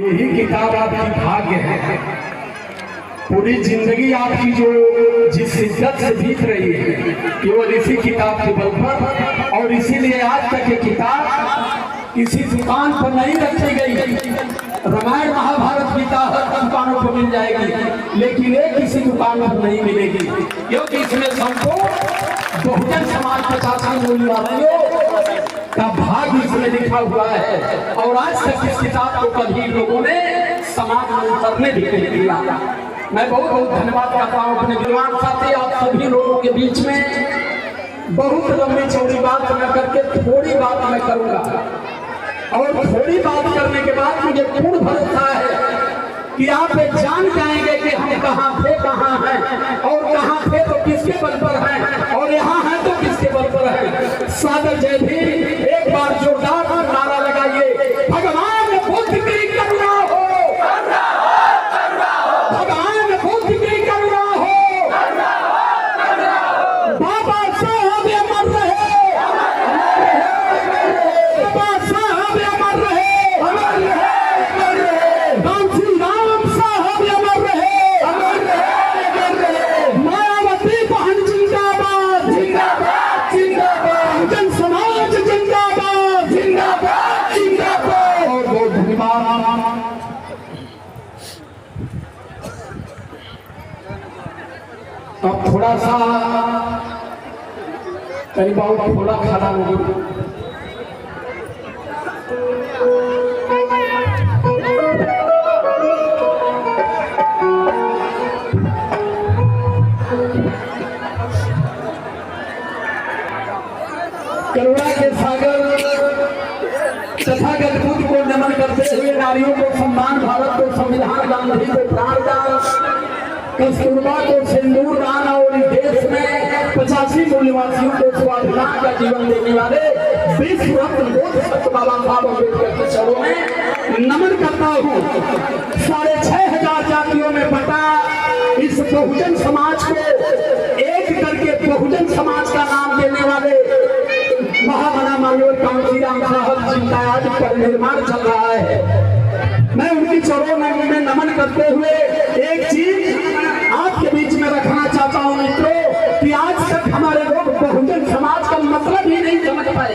यही किताब आपकी भाग्य है। पूरी जिंदगी आपकी जो जिस शिद्दत से बीत रही है केवल इसी किताब के बल पर, और इसीलिए आज तक ये किताब किसी दुकान पर नहीं रखी गई। रामायण महाभारत गीता हर दुकानों पर मिल जाएगी, लेकिन ये किसी दुकान पर नहीं मिलेगी, क्योंकि इसमें सबको बहुजन समाज 85 मूल्य वाले का भाग इसमें लिखा हुआ है। और आज तक इस किताब को कभी लोगों ने समाज में उतरने भी नहीं दिया। मैं बहुत बहुत धन्यवाद करता हूँ अपने विद्वान साथी आप सभी लोगों के बीच में। बहुत लंबी चौड़ी बात न करके थोड़ी बात मैं करूंगा, और थोड़ी बात करने के बाद मुझे पूर्ण भरोसा है कि आप जान जाएंगे कि हम कहाँ थे, कहाँ हैं, और कहाँ थे तो किसके बल पर हैं, और यहाँ हैं तो किसके बल पर हैं। सादर जय भीम, एक बार जोरदार नारा लगाइए, भगवान बुद्ध की करुणा हो, भगवान बुद्ध की करुणा हो, बाबा साहब अमर रहे, बाबा साहब अमर रहे, राम साहब अमर रहे, मायावती बहन जिंदाबाद, जन समाज जिंदाबाद, जिंदाबाद। और बहुत धन्यवाद। अब थोड़ा सा करीब थोड़ा खड़ा हो करुणा के सागर तथागत बुद्ध को नमन करते हुए नारियों को सम्मान, भारत को संविधान, गांधी को प्राणदान, कस्तूरबा को सिंदूर दान, और इस देश में 85 मूल्यवासियों को स्वाभिमान का जीवन देने वाले विश्व रत्न बोध बाबा साहब अम्बेडकर के चरणों में नमन करता हूँ। 6500 जातियों में बटा इस बहुजन समाज को एक करके बहुजन समाज का नाम देने वाले महामना माननीय कांशीराम साहब जिनका आज पर निर्माण चल रहा है, मैं उनकी चरणों में नमन करते हुए एक चीज आपके बीच में रखना चाहता हूं मित्रों, कि आज तक हमारे लोग बहुजन समाज का मतलब ही नहीं समझ पाए।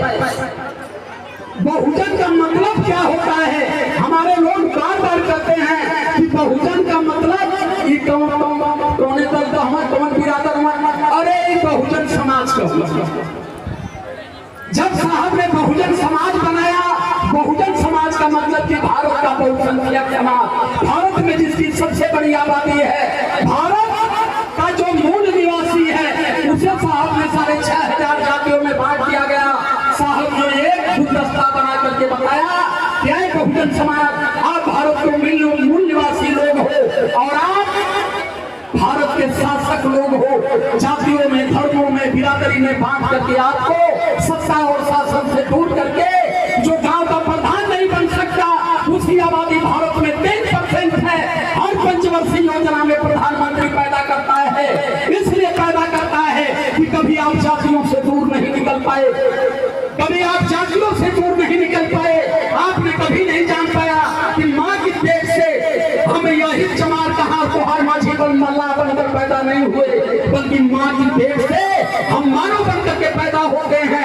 बहुजन का मतलब क्या होता है? हमारे लोग बार बार कहते हैं कि बहुजन का मतलब ये कौन दल का हमारे कौन बिरादर हमारे, अरे बहुजन समाज का। जब साहब ने बहुजन समाज बनाया, बहुजन समाज का मतलब कि भारत का बहुसंख्यक समाज, भारत में जिसकी सबसे बड़ी आबादी है, भारत का जो मूल निवासी है, उसे साहब ने 6500 जातियों में बांट दिया गया। साहब ने एक गुलदस्ता बना करके बताया क्या है बहुजन समाज, आप भारत के मूल निवासी लोग हो, और आप भारत के शासक लोग हो। जातियों में, धर्मों में, बिरादरी में बांट करके आपको सत्ता और शासन से दूर करके जो गांव का प्रधान नहीं बन सकता, उसकी आबादी भारत में 3% है। हर पंचवर्षीय योजना में प्रधानमंत्री पैदा करता है, इसलिए पैदा करता है कि कभी आप जातियों से दूर नहीं निकल पाए, कभी आप जातियों से दूर नहीं निकल पाए। आपने कभी नहीं जान पाया कि माँ की पेट से हम यही चमार कहा कुहार माझी बन मल्ला बनकर पैदा नहीं हुए, बल्कि माँ की पेट से हम मानव बनकर के पैदा होते हैं।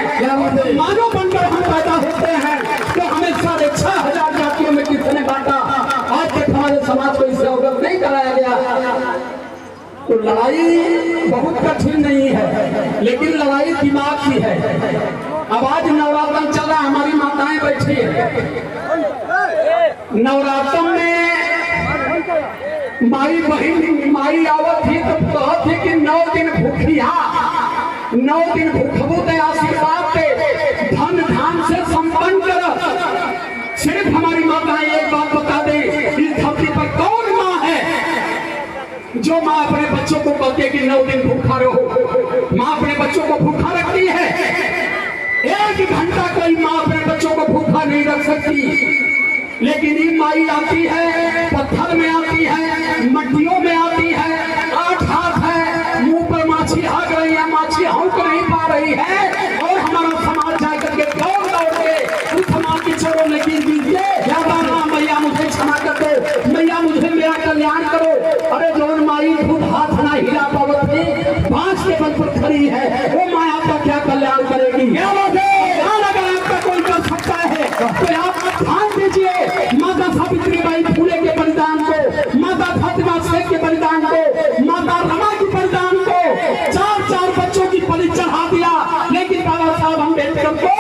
मानव बनकर हम पैदा होते हैं, तो हमें 6500 जातियों में किसने बांटा? आज तक हमारे समाज को इससे अवगत नहीं कराया गया। तो लड़ाई बहुत कठिन नहीं है, लेकिन लड़ाई दिमाग की है। अब आज नवरात्र चल रहा, हमारी माताएं बैठी है, नवरात्र में माई बहन माई आवत थी तो कहत थी कि 9 दिन भूखिया, 9 दिन भूखबू ते आशीर्वाद के धन धान से संपन्न कर। सिर्फ हमारी माताएं एक बात बता दे, इस धरती पर कौन माँ है जो माँ अपने बच्चों को कहती है कि 9 दिन भूखा रहो? माँ अपने बच्चों को भूखा रखती है? 1 घंटा कोई माँ अपने बच्चों को भूखा नहीं रख सकती। लेकिन ये माई आती है, पत्थर में आती है, मट्टियों में आती है, 8 हाथ है, मुंह पर माछी हाक रही है, माछी हौंक नहीं पा रही है, और हमारा समाज जाकर के दौड़ दौड़ के उस समाज के चोरों में गिर दीजिए, या मैया मुझे क्षमा कर रही है, वो माँ आपका क्या कल्याण करेगी। क्या बात है। अगर आपका कोई कर सकता है तो आप ध्यान दीजिए माता सावित्रीबाई फुले के बलिदान को, माता फातिमा शेख के बलिदान को, माता रमा के बलिदान को। 4 बच्चों की बलि चढ़ा दिया, लेकिन बाबा साहब अम्बेडकर को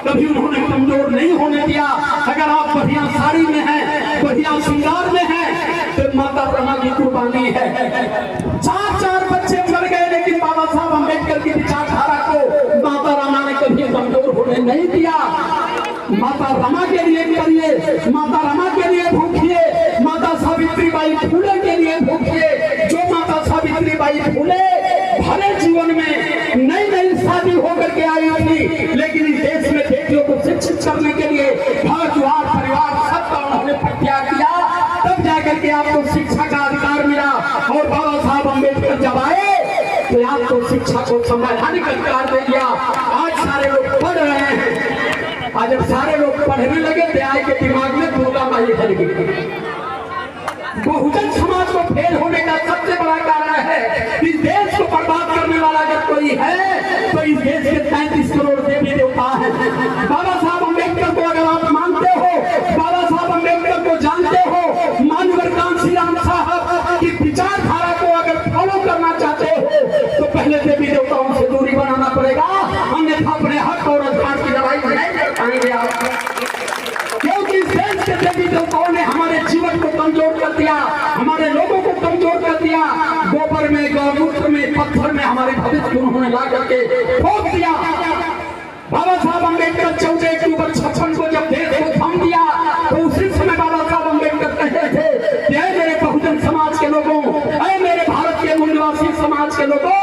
कभी उन्होंने कमजोर नहीं होने दिया। अगर आप बढ़िया साड़ी में हैं, बढ़िया श्रृंगार में हैं, तो माता रमा की कुर्बानी है। 4 बच्चे मर गए, लेकिन बाबा साहब अम्बेडकर की विचारधारा को माता रमा ने कभी कमजोर होने नहीं दिया। माता रमा के लिए करिए, माता रमा के लिए भूखिए, माता सावित्रीबाई फुले के लिए भूखिए। जो माता सावित्रीबाई फुले भले जीवन में नई शादी होकर के आई थी, लेकिन इस देश में बेटियों को शिक्षित करने के लिए घर द्वार परिवार सबका उन्होंने त्याग किया, तब जाकर के आपको शिक्षा का अधिकार मिला। और बाबा साहब अम्बेडकर जब आए तो आपको शिक्षा को संवैधानिक अधिकार दे दिया। आज सारे लोग पढ़ रहे हैं, आज जब सारे लोग पढ़ने लगे तो आए के दिमाग में दुर्गा माई हर गई। बहुजन समाज को फेल होने का सबसे बड़ा कारण है, इस देश को बर्बाद करने वाला अगर कोई है तो इस देश के 33 करोड़ देवी देवता हैं। बाबा साहब अम्बेडकर को अगर आप मानते हो, बाबा साहब अम्बेडकर को जानते हो, मानवर कांशीराम साहब की विचारधारा को अगर फॉलो करना चाहते हो, तो पहले देवी देवताओं से दूरी बनाना पड़ेगा, अन्यथा अपने हक और अधिकार की लड़ाई नहीं कर पाएंगे आप। क्योंकि इस देश के देवी देवताओं ने हमारे जीवन को कमजोर कर दिया, हमारे लोगों को कमजोर कर दिया। गोबर में, गौमूत्र में, पत्थर में हमारे भविष्य उन्होंने ला करके ठोक दिया। बाबा साहब अम्बेडकर 14 अक्टूबर 56 को जब देश को थम दिया, तो उसी समय बाबा साहब अम्बेडकर कहते थे कि ऐ मेरे बहुजन समाज के लोगों, ऐ मेरे भारत के मूलवासी समाज के लोगों,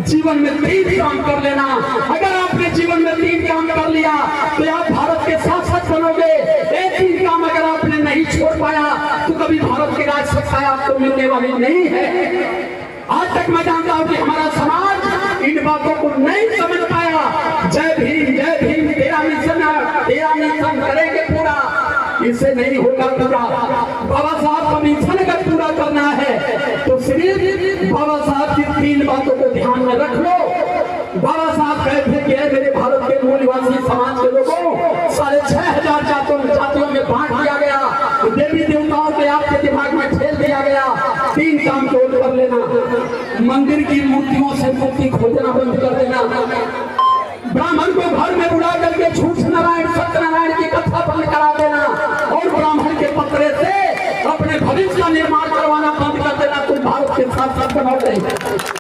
जीवन में 3 काम कर लेना। अगर आपने जीवन में 3 काम कर लिया तो आप भारत के शासक बनोगे। ये 3 काम अगर आपने नहीं छोड़ पाया तो कभी भारत की राज सत्ता आपको मिलने वाली नहीं है। आज तक मैं जानता हूं कि हमारा समाज इन बातों को नहीं समझ पाया। जय भीम, तेरा मिशन करेंगे पूरा, इससे नहीं होगा पूरा। बाबा साहब का मिशन अगर पूरा करना है तो सिर्फ बाबा साहब की 3 बातों को ध्यान में रख लो। बाबा साहब कहते थे कि मेरे भारत के मूल निवासी समाज के लोगों, 6500 जातियों में बांट दिया गया, देवी देवताओं के आपके दिमाग में ठेल दिया गया। 3 काम तोड़ कर लेना, मंदिर की मूर्तियों से मुक्ति खोजना बंद कर देना, ब्राह्मण को घर में बुला करके झूठ नारायण सत्यनारायण की कथा बंद करा देना, और ब्राह्मण के पत्रे से अपने भविष्य का निर्माण करवाना बंद कर देना। तुम भारत के साथ बनोगे।